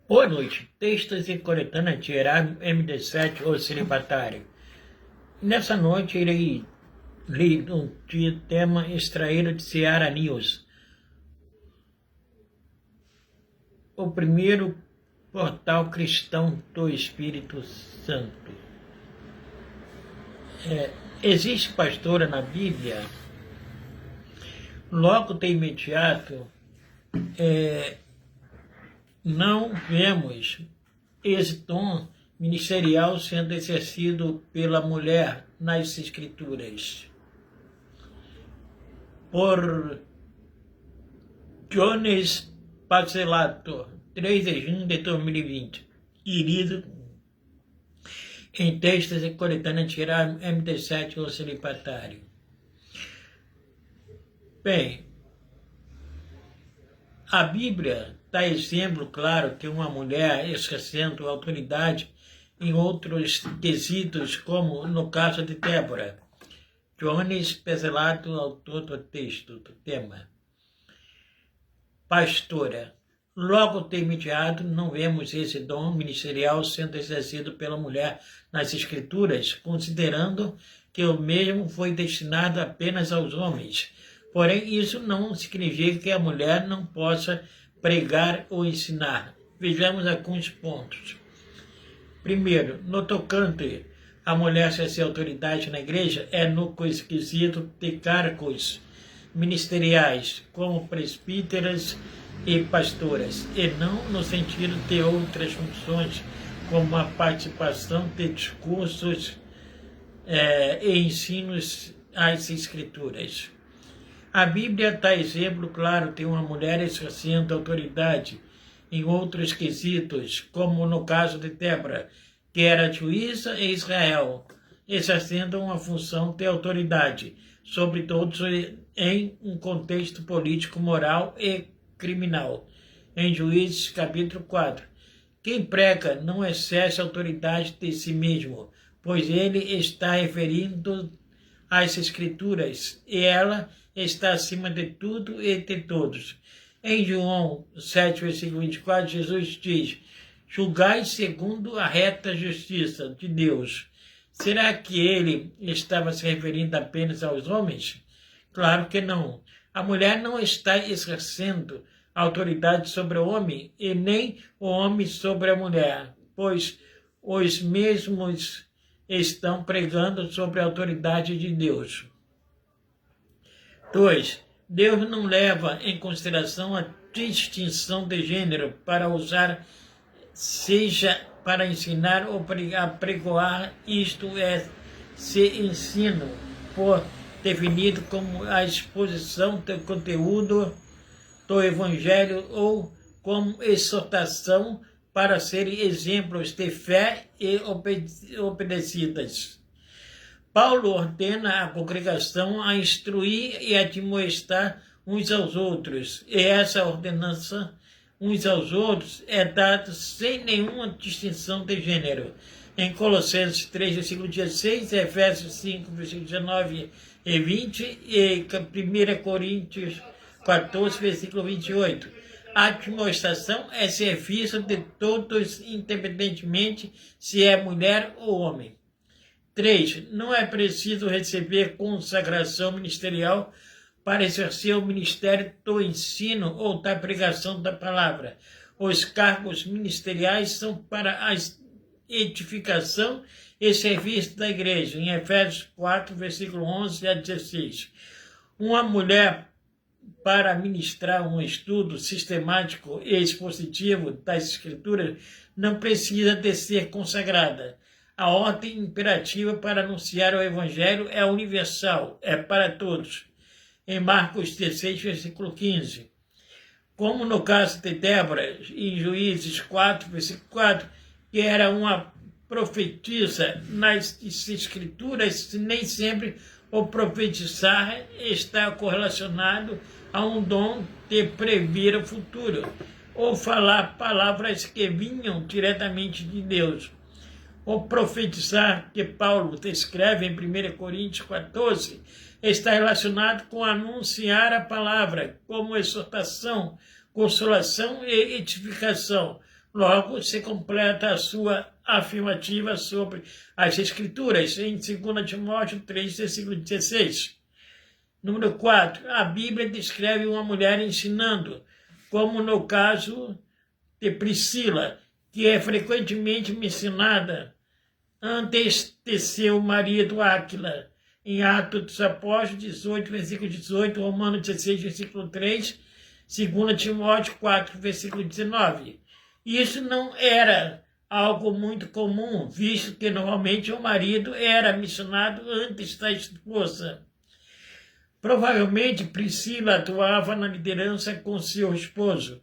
Boa noite. Textos e coletânea de Erasmo MD7, o celibatário. Nessa noite irei ler um tema extraído de Seara News. O primeiro portal cristão do Espírito Santo. Existe pastora na Bíblia? Logo de imediato, não vemos esse dom ministerial sendo exercido pela mulher nas Escrituras. Por Jones Pacelato, 3 de junho de 2020, querido em textos e coletânea de Erasmo MD7, o celibatário. Bem, a Bíblia dá exemplo claro que uma mulher exercendo autoridade em outros quesitos, como no caso de Débora. Jones Pacelato, autor do texto, do tema. Pastora. Logo de imediato, não vemos esse dom ministerial sendo exercido pela mulher nas Escrituras, considerando que o mesmo foi destinado apenas aos homens. Porém, isso não significa que a mulher não possa pregar ou ensinar. Vejamos alguns pontos. Primeiro, no tocante a mulher ser autoridade na igreja, é no quesito de cargos ministeriais, como presbíteras e pastoras, e não no sentido de outras funções, como a participação de discursos e ensinos às Escrituras. A Bíblia dá exemplo claro de uma mulher exercendo autoridade em outros quesitos, como no caso de Débora, que era juíza em Israel, exercendo uma função de autoridade sobre todos em um contexto político, moral e criminal. Em Juízes capítulo 4. Quem prega não exerce autoridade de si mesmo, pois ele está referindo às Escrituras, e ela está acima de tudo e de todos. Em João 7, versículo 24, Jesus diz: julgai segundo a reta justiça de Deus. Será que ele estava se referindo apenas aos homens? Claro que não. A mulher não está exercendo autoridade sobre o homem e nem o homem sobre a mulher, pois os mesmos estão pregando sobre a autoridade de Deus. 2. Deus não leva em consideração a distinção de gênero para usar, seja para ensinar ou apregoar, isto é, se ensino for definido como a exposição do conteúdo do Evangelho ou como exortação para serem exemplos de fé e obedecidas. Paulo ordena a congregação a instruir e admoestar uns aos outros, e essa ordenança uns aos outros é dada sem nenhuma distinção de gênero. Em Colossenses 3, versículo 16, Efésios 5, versículo 19 e 20, e 1 Coríntios 14, versículo 28. A admoestação é serviço de todos, independentemente se é mulher ou homem. 3. Não é preciso receber consagração ministerial para exercer o ministério do ensino ou da pregação da palavra. Os cargos ministeriais são para a edificação e serviço da igreja, em Efésios 4, versículo 11 a 16. Uma mulher, para ministrar um estudo sistemático e expositivo das Escrituras, não precisa de ser consagrada. A ordem imperativa para anunciar o Evangelho é universal, é para todos. Em Marcos 16, versículo 15. Como no caso de Débora, em Juízes 4, versículo 4, que era uma profetisa nas Escrituras, nem sempre o profetizar está correlacionado a um dom de prever o futuro, ou falar palavras que vinham diretamente de Deus. O profetizar que Paulo descreve em 1 Coríntios 14 está relacionado com anunciar a palavra como exortação, consolação e edificação. Logo, se completa a sua afirmativa sobre as Escrituras, em 2 Timóteo 3, versículo 16. Número 4. A Bíblia descreve uma mulher ensinando, como no caso de Priscila, que é frequentemente mencionada antes de seu marido Áquila, em Atos dos Apóstolos 18, versículo 18, Romanos 16, versículo 3, 2 Timóteo 4, versículo 19. Isso não era algo muito comum, visto que normalmente o marido era missionado antes da esposa. Provavelmente Priscila atuava na liderança com seu esposo.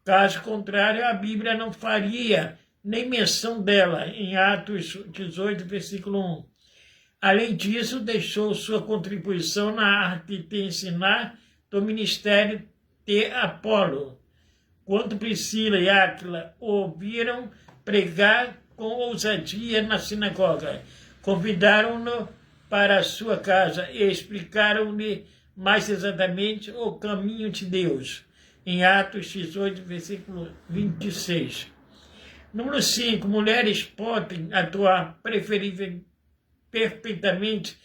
Caso contrário, a Bíblia não faria nem menção dela em Atos 18, versículo 1. Além disso, deixou sua contribuição na arte de ensinar do ministério de Apolo. Quando Priscila e Áquila ouviram pregar com ousadia na sinagoga, convidaram-no para a sua casa e explicaram-lhe mais exatamente o caminho de Deus, em Atos 18, versículo 26. Número 5. Mulheres podem atuar perfeitamente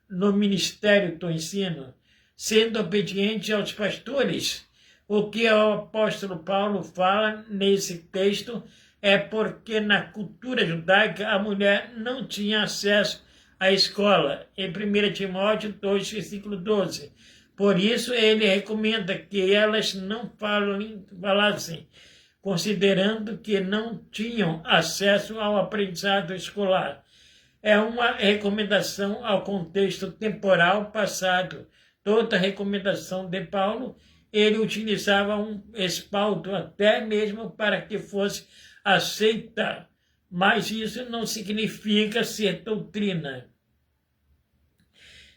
no ministério do ensino, sendo obedientes aos pastores. O que o apóstolo Paulo fala nesse texto é porque na cultura judaica a mulher não tinha acesso à escola, em 1 Timóteo 2, versículo 12. Por isso ele recomenda que elas não falassem, considerando que não tinham acesso ao aprendizado escolar. É uma recomendação ao contexto temporal passado. Toda recomendação de Paulo, ele utilizava um espaldo até mesmo para que fosse aceita, mas isso não significa ser doutrina.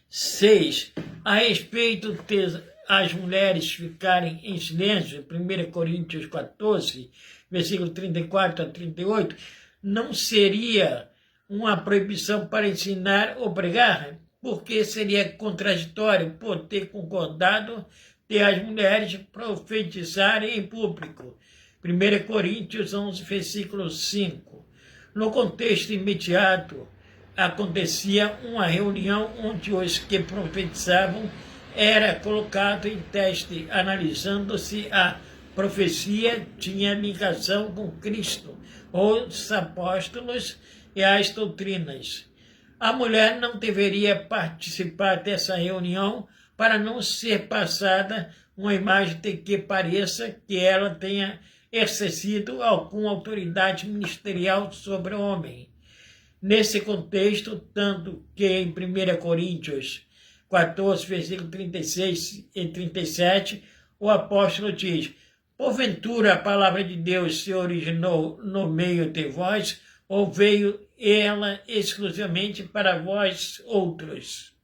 6. A respeito de as mulheres ficarem em silêncio, 1 Coríntios 14, versículo 34 a 38, não seria uma proibição para ensinar ou pregar, porque seria contraditório por ter concordado de as mulheres profetizarem em público. 1 Coríntios 11, versículo 5. No contexto imediato, acontecia uma reunião onde os que profetizavam era colocado em teste, analisando se a profecia tinha ligação com Cristo, os apóstolos e as doutrinas. A mulher não deveria participar dessa reunião para não ser passada uma imagem de que pareça que ela tenha exercido alguma autoridade ministerial sobre o homem. Nesse contexto, tanto que em 1 Coríntios 14, versículo 36 e 37, o apóstolo diz: porventura a palavra de Deus se originou no meio de vós, ou veio ela exclusivamente para vós outros?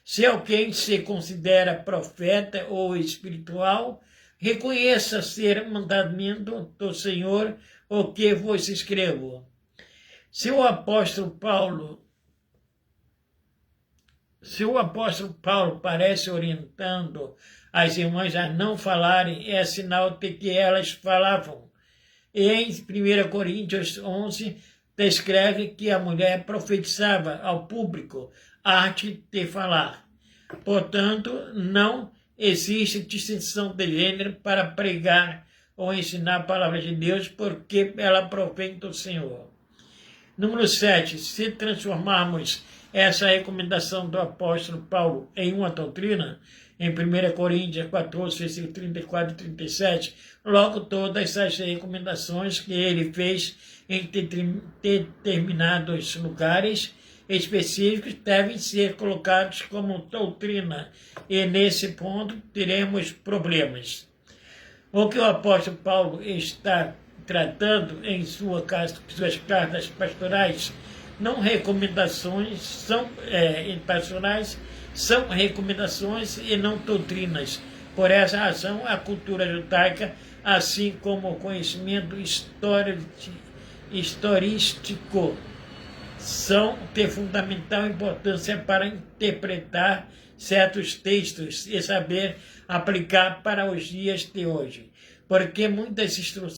Se alguém se considera profeta ou espiritual, reconheça ser mandamento do Senhor o que vos escrevo. Se o apóstolo Paulo parece orientando as irmãs a não falarem, é sinal de que elas falavam. E em 1 Coríntios 11, descreve que a mulher profetizava ao público a arte de falar. Portanto, não existe distinção de gênero para pregar ou ensinar a palavra de Deus, porque ela provém do Senhor. Número 7. Se transformarmos essa recomendação do apóstolo Paulo em uma doutrina, em 1 Coríntios 14, versículo 34 e 37, logo todas as recomendações que ele fez em determinados lugares específicos devem ser colocados como doutrina, e nesse ponto teremos problemas. O que o apóstolo Paulo está tratando em suas cartas pastorais não recomendações, pastorais são recomendações e não doutrinas. Por essa razão, a cultura judaica, assim como o conhecimento historiístico, são de fundamental importância para interpretar certos textos e saber aplicar para os dias de hoje, porque muitas instruções